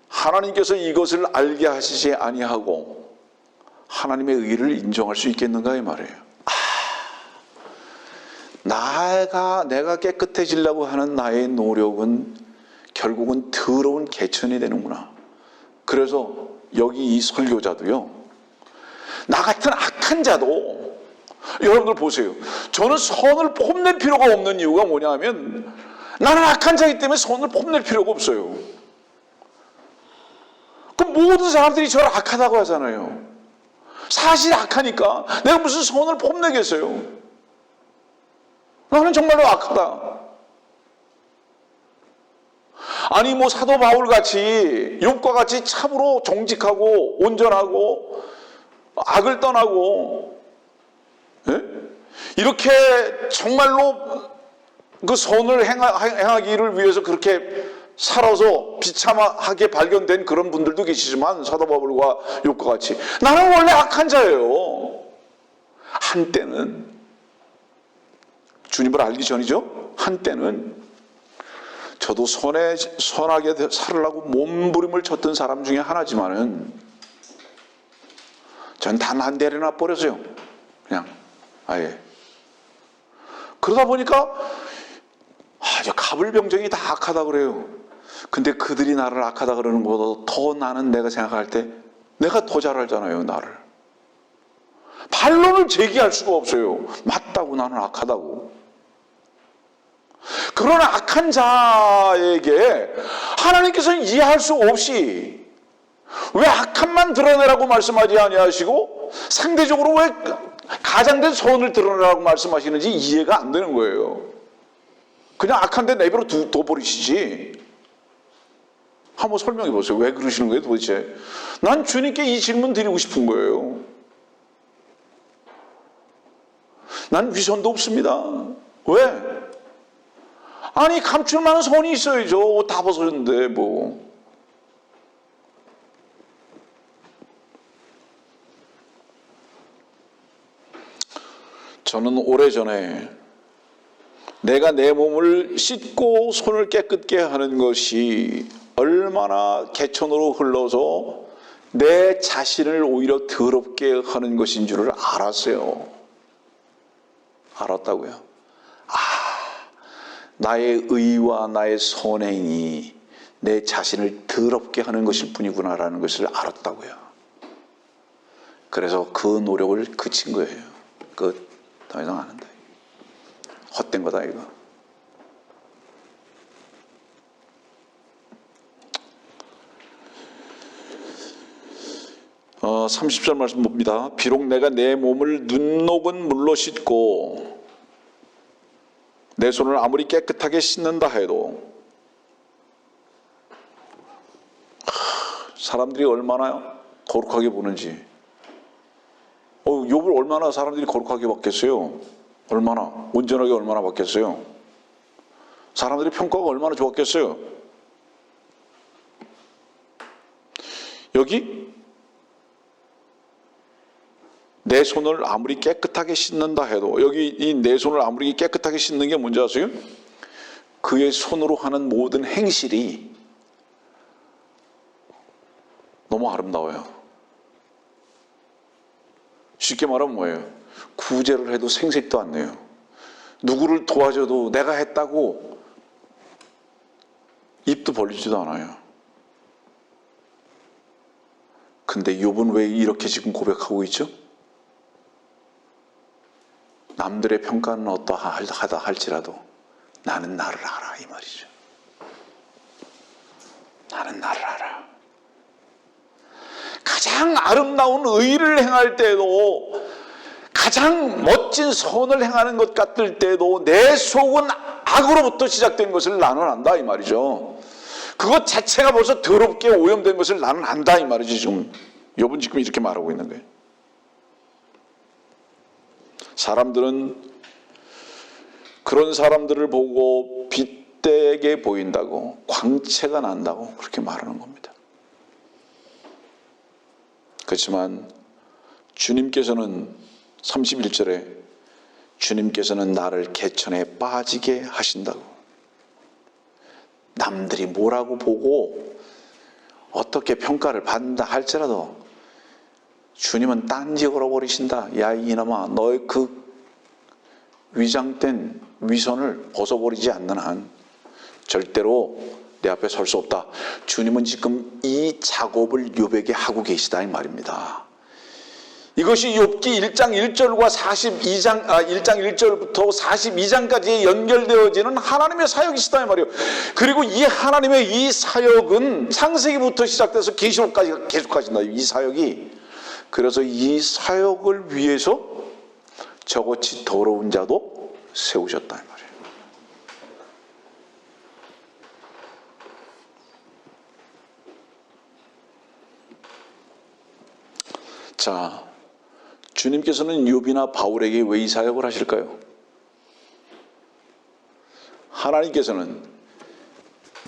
하나님께서 이것을 알게 하시지 아니하고 하나님의 의를 인정할 수 있겠는가 이 말이에요. 내가 깨끗해지려고 하는 나의 노력은 결국은 더러운 개천이 되는구나. 그래서 여기 이 설교자도요, 나 같은 악한 자도, 여러분들 보세요. 저는 선을 뽐낼 필요가 없는 이유가 뭐냐면 나는 악한 자이기 때문에 선을 뽐낼 필요가 없어요. 그럼 모든 사람들이 저를 악하다고 하잖아요. 사실 악하니까 내가 무슨 선을 뽐내겠어요? 나는 정말로 악하다. 아니 뭐 사도 바울 같이, 욥과 같이 참으로 정직하고 온전하고 악을 떠나고, 예? 이렇게 정말로 그 선을 행하기를 위해서 그렇게 살아서 비참하게 발견된 그런 분들도 계시지만, 사도 바울과 욥과 같이 나는 원래 악한 자예요. 한때는, 주님을 알기 전이죠. 한때는 저도 선하게 살으려고 몸부림을 쳤던 사람 중에 하나지만은 전 단 한 대를 버렸어요. 그냥 아예. 그러다 보니까 저 가불병정이 다 악하다 그래요. 근데 그들이 나를 악하다 그러는 것보다 더 나는 내가 생각할 때 내가 더 잘 알잖아요. 나를. 반론을 제기할 수가 없어요. 맞다고, 나는 악하다고. 그러나 악한 자에게 하나님께서는 이해할 수 없이 왜 악함만 드러내라고 말씀하지 아니하시고 상대적으로 왜 가장된 선을 드러내라고 말씀하시는지 이해가 안 되는 거예요. 그냥 악한데 내버려 둬버리시지. 한번 설명해 보세요. 왜 그러시는 거예요 도대체? 난 주님께 이 질문 드리고 싶은 거예요. 난 위선도 없습니다. 왜? 아니 감출 만한 선이 있어야죠. 옷 다 벗었는데 뭐. 저는 오래전에 내가 내 몸을 씻고 손을 깨끗게 하는 것이 얼마나 개천으로 흘러서 내 자신을 오히려 더럽게 하는 것인 줄을 알았어요. 알았다고요. 나의 의와 나의 선행이 내 자신을 더럽게 하는 것일 뿐이구나라는 것을 알았다고요. 그래서 그 노력을 그친 거예요. 더 이상 안 한다. 헛된 거다 이거. 어, 30절 말씀 봅니다. 비록 내가 내 몸을 눈녹은 물로 씻고 내 손을 아무리 깨끗하게 씻는다 해도 사람들이 얼마나 거룩하게 보는지. 욥을 얼마나 사람들이 거룩하게 봤겠어요? 얼마나 온전하게 얼마나 봤겠어요? 사람들이 평가가 얼마나 좋았겠어요? 여기 내 손을 아무리 깨끗하게 씻는다 해도, 여기 이 내 손을 아무리 깨끗하게 씻는 게 뭔지 아세요? 그의 손으로 하는 모든 행실이 너무 아름다워요. 쉽게 말하면 뭐예요? 구제를 해도 생색도 안 내요. 누구를 도와줘도 내가 했다고 입도 벌리지도 않아요. 근데 욥은 왜 이렇게 지금 고백하고 있죠? 남들의 평가는 어떠하다 할지라도 나는 나를 알아, 이 말이죠. 나는 나를 알아. 가장 아름다운 의를 행할 때도, 가장 멋진 선을 행하는 것 같을 때도 내 속은 악으로부터 시작된 것을 나는 안다, 이 말이죠. 그것 자체가 벌써 더럽게 오염된 것을 나는 안다, 이 말이지. 지금 욥은 지금 이렇게 말하고 있는 거예요. 사람들은 그런 사람들을 보고 빛되게 보인다고, 광채가 난다고 그렇게 말하는 겁니다. 그렇지만 주님께서는 31절에 주님께서는 나를 개천에 빠지게 하신다고. 남들이 뭐라고 보고 어떻게 평가를 받는다 할지라도 주님은 딴지 걸어버리신다. 야 이놈아, 너의 그 위장된 위선을 벗어버리지 않는 한 절대로 내 앞에 설 수 없다. 주님은 지금 이 작업을 욥에게 하고 계시다 이 말입니다. 이것이 욥기 1장 1절과 1장 1절부터 42장까지 연결되어지는 하나님의 사역이시다 이 말이에요. 그리고 이 하나님의 이 사역은 창세기부터 시작돼서 계시록까지 계속 가신다. 이 사역이. 그래서 이 사역을 위해서 저같이 더러운 자도 세우셨다 이 말이에요. 자, 주님께서는 욥이나 바울에게 왜 이 사역을 하실까요? 하나님께서는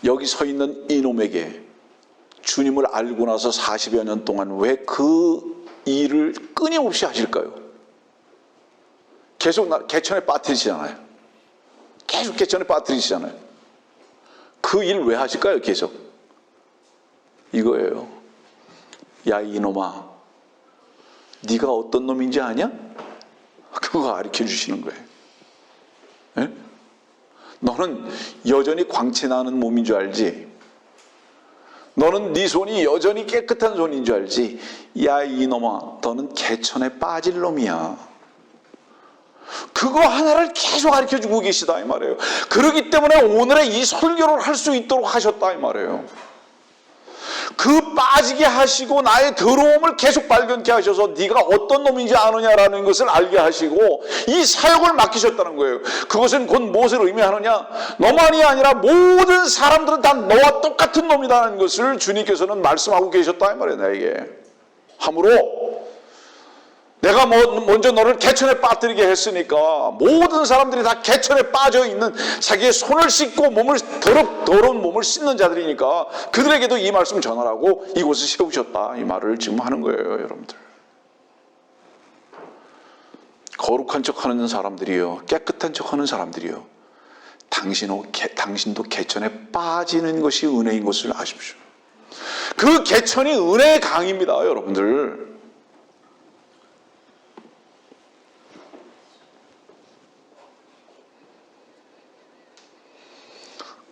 여기 서 있는 이놈에게 주님을 알고 나서 40여 년 동안 왜 그 일을 끊임없이 하실까요? 계속 개천에 빠뜨리시잖아요. 계속 개천에 빠뜨리시잖아요. 그 일 왜 하실까요? 계속 이거예요. 야 이놈아, 네가 어떤 놈인지 아냐? 그거 가르쳐 주시는 거예요. 에? 너는 여전히 광채 나는 몸인 줄 알지? 너는 네 손이 여전히 깨끗한 손인 줄 알지? 야 이놈아, 너는 개천에 빠질 놈이야. 그거 하나를 계속 가르쳐 주고 계시다 이 말이에요. 그렇기 때문에 오늘의 이 설교를 할 수 있도록 하셨다 이 말이에요. 그 빠지게 하시고 나의 더러움을 계속 발견케 하셔서 네가 어떤 놈인지 아느냐라는 것을 알게 하시고 이 사역을 맡기셨다는 거예요. 그것은 곧 무엇을 의미하느냐? 너만이 아니라 모든 사람들은 다 너와 똑같은 놈이라는 것을 주님께서는 말씀하고 계셨다 이 말이에요. 나에게. 함으로 내가 먼저 너를 개천에 빠뜨리게 했으니까 모든 사람들이 다 개천에 빠져있는 자기의 손을 씻고 더러운 몸을 씻는 자들이니까 그들에게도 이 말씀 전하라고 이곳을 세우셨다. 이 말을 지금 하는 거예요, 여러분들. 거룩한 척하는 사람들이요, 깨끗한 척하는 사람들이요, 당신도 개천에 빠지는 것이 은혜인 것을 아십시오. 그 개천이 은혜의 강입니다, 여러분들.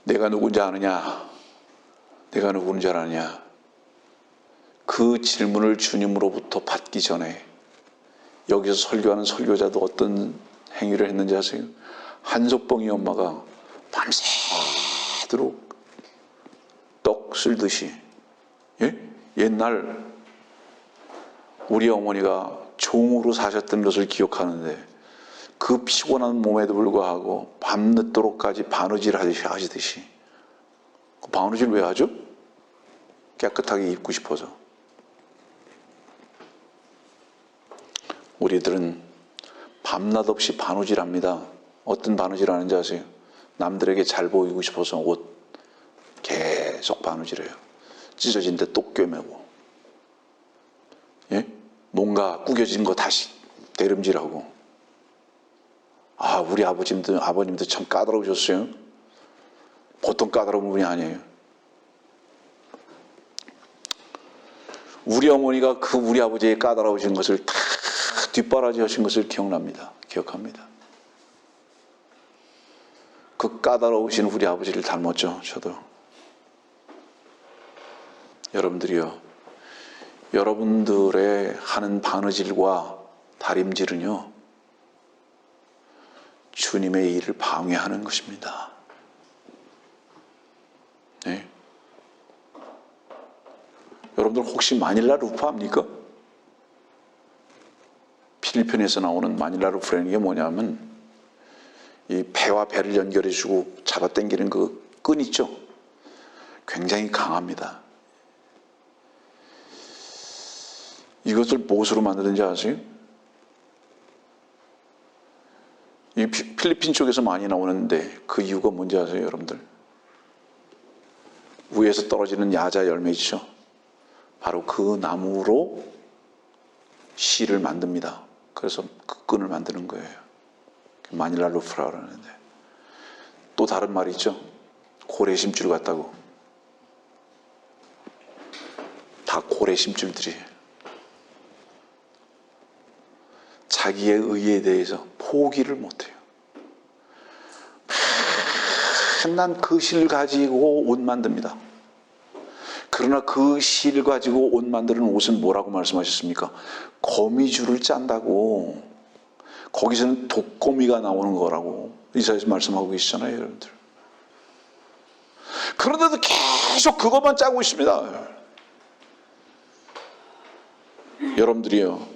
내가 누군지 아느냐? 내가 누군지 아느냐? 그 질문을 주님으로부터 받기 전에 여기서 설교하는 설교자도 어떤 행위를 했는지 아세요? 한석봉이 엄마가 밤새도록 떡 쓸듯이, 옛날 우리 어머니가 종으로 사셨던 것을 기억하는데 그 피곤한 몸에도 불구하고 밤늦도록까지 바느질 하시듯이. 그 바느질 왜 하죠? 깨끗하게 입고 싶어서. 우리들은 밤낮 없이 바느질합니다. 어떤 바느질 하는지 아세요? 남들에게 잘 보이고 싶어서 옷 계속 바느질해요. 찢어진 데 또 꿰매고, 뭔가 구겨진 거 다시 대름질하고. 우리 아버님도 참 까다로우셨어요. 보통 까다로운 분이 아니에요. 우리 어머니가 우리 아버지의 까다로우신 것을 다 뒷바라지 하신 것을 기억합니다. 그 까다로우신 우리 아버지를 닮았죠, 저도. 여러분들이요, 여러분들의 하는 바느질과 다림질은요, 주님의 일을 방해하는 것입니다. 네. 여러분들 혹시 마닐라 루프 압니까? 필리핀에서 나오는 마닐라 루프라는 게 뭐냐면 이 배와 배를 연결해주고 잡아당기는 그 끈 있죠? 굉장히 강합니다. 이것을 무엇으로 만드는지 아세요? 이 필리핀 쪽에서 많이 나오는데 그 이유가 뭔지 아세요, 여러분들? 위에서 떨어지는 야자 열매죠. 바로 그 나무로 실을 만듭니다. 그래서 그 끈을 만드는 거예요. 마닐라 루프라고 그러는데. 또 다른 말이 있죠. 고래심줄 같다고. 다 고래심줄들이에요. 자기의 의에 대해서 포기를 못해요. 맨날 그 실 가지고 옷 만듭니다. 그러나 그 실 가지고 옷 만드는 옷은 뭐라고 말씀하셨습니까? 거미줄을 짠다고. 거기서는 독거미가 나오는 거라고 이사야서 말씀하고 계시잖아요, 여러분들. 그런데도 계속 그것만 짜고 있습니다. 여러분들이요,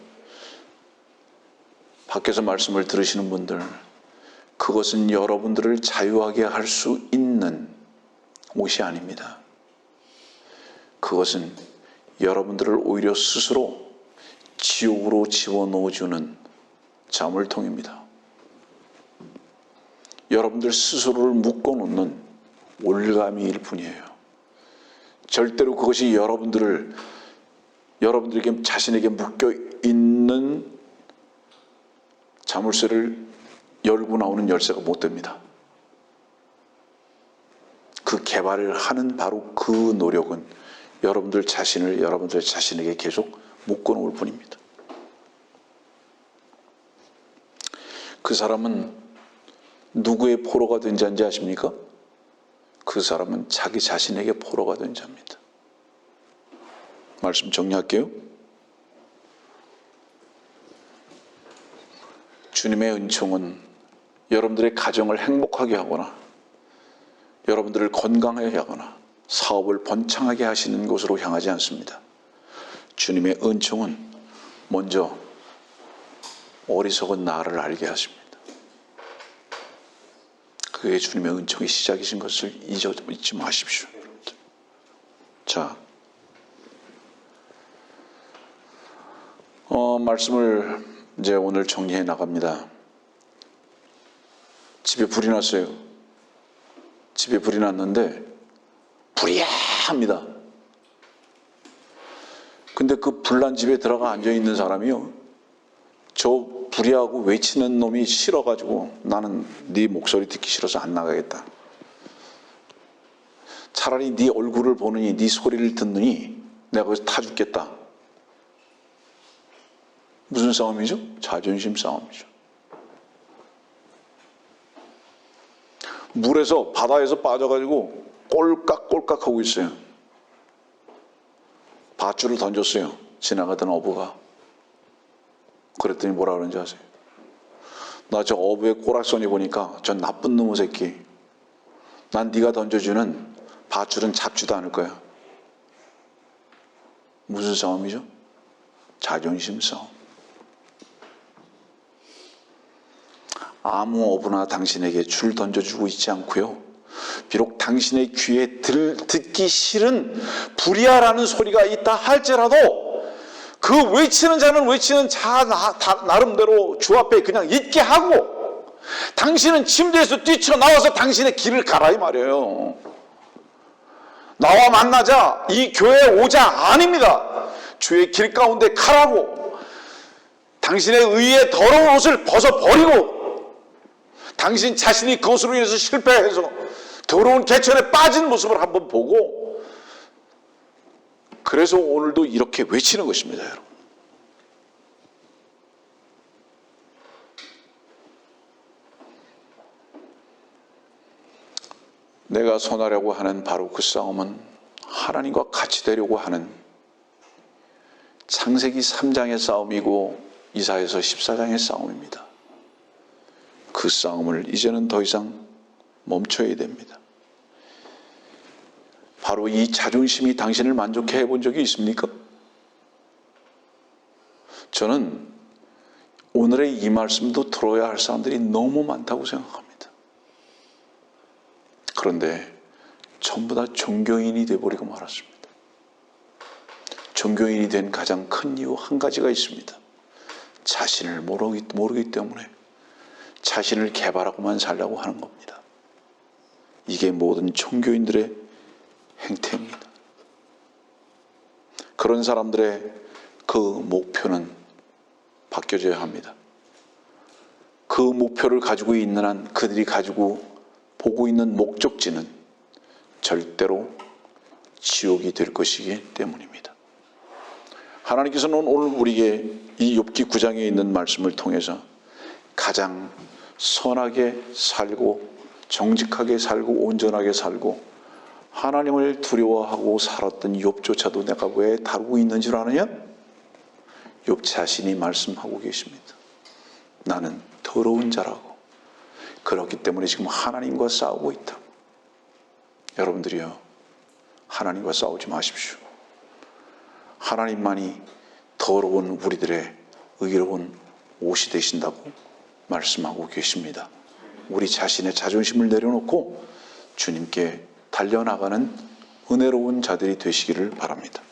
밖에서 말씀을 들으시는 분들, 그것은 여러분들을 자유하게 할 수 있는 옷이 아닙니다. 그것은 여러분들을 오히려 스스로 지옥으로 집어넣어주는 자물통입니다. 여러분들 스스로를 묶어놓는 올가미일 뿐이에요. 절대로 그것이 여러분들에게 자신에게 묶여있는 자물쇠를 열고 나오는 열쇠가 못 됩니다. 그 개발을 하는 바로 그 노력은 여러분들 자신에게 계속 묶어놓을 뿐입니다. 그 사람은 누구의 포로가 된 자인지 아십니까? 그 사람은 자기 자신에게 포로가 된 자입니다. 말씀 정리할게요. 주님의 은총은 여러분들의 가정을 행복하게 하거나 여러분들을 건강하게 하거나 사업을 번창하게 하시는 곳으로 향하지 않습니다. 주님의 은총은 먼저 어리석은 나를 알게 하십니다. 그게 주님의 은총의 시작이신 것을 잊지 마십시오. 자, 말씀을 이제 오늘 정리해 나갑니다. 집에 불이 났어요. 집에 불이 났는데 불이야합니다. 근데 그 불난 집에 들어가 앉아 있는 사람이요, 저 불이하고 외치는 놈이 싫어가지고 나는 네 목소리 듣기 싫어서 안 나가겠다. 차라리 네 얼굴을 보느니 네 소리를 듣느니 내가 거기서 타 죽겠다. 무슨 싸움이죠? 자존심 싸움이죠. 물에서, 바다에서 빠져가지고 꼴깍꼴깍 하고 있어요. 밧줄을 던졌어요. 지나가던 어부가. 그랬더니 뭐라 그러는지 아세요? 나 저 어부의 꼬락서니 보니까 저 나쁜 놈의 새끼, 난 네가 던져주는 밧줄은 잡지도 않을 거야. 무슨 싸움이죠? 자존심 싸움. 아무 어부나 당신에게 줄 던져주고 있지 않고요, 비록 당신의 귀에 듣기 싫은 불이야라는 소리가 있다 할지라도 그 외치는 자는 외치는 자 나름대로 주 앞에 그냥 있게 하고 당신은 침대에서 뛰쳐나와서 당신의 길을 가라 이 말이에요. 나와 만나자, 이 교회에 오자 아닙니다. 주의 길 가운데 가라고. 당신의 의에 더러운 옷을 벗어버리고 당신 자신이 그것으로 인해서 실패해서 더러운 개천에 빠진 모습을 한번 보고, 그래서 오늘도 이렇게 외치는 것입니다, 여러분. 내가 선하려고 하는 바로 그 싸움은 하나님과 같이 되려고 하는 창세기 3장의 싸움이고 이사야서 14장의 싸움입니다. 그 싸움을 이제는 더 이상 멈춰야 됩니다. 바로 이 자존심이 당신을 만족해 본 적이 있습니까? 저는 오늘의 이 말씀도 들어야 할 사람들이 너무 많다고 생각합니다. 그런데 전부 다 종교인이 되어버리고 말았습니다. 종교인이 된 가장 큰 이유 한 가지가 있습니다. 자신을 모르기 때문에 자신을 개발하고만 살려고 하는 겁니다. 이게 모든 종교인들의 행태입니다. 그런 사람들의 그 목표는 바뀌어져야 합니다. 그 목표를 가지고 있는 한 그들이 가지고 보고 있는 목적지는 절대로 지옥이 될 것이기 때문입니다. 하나님께서는 오늘 우리에게 이 욥기 9장에 있는 말씀을 통해서 가장 선하게 살고 정직하게 살고 온전하게 살고 하나님을 두려워하고 살았던 욥조차도 내가 왜 다루고 있는 줄 아느냐? 욥 자신이 말씀하고 계십니다. 나는 더러운 자라고. 그렇기 때문에 지금 하나님과 싸우고 있다. 여러분들이요, 하나님과 싸우지 마십시오. 하나님만이 더러운 우리들의 의로운 옷이 되신다고 말씀하고 계십니다. 우리 자신의 자존심을 내려놓고 주님께 달려나가는 은혜로운 자들이 되시기를 바랍니다.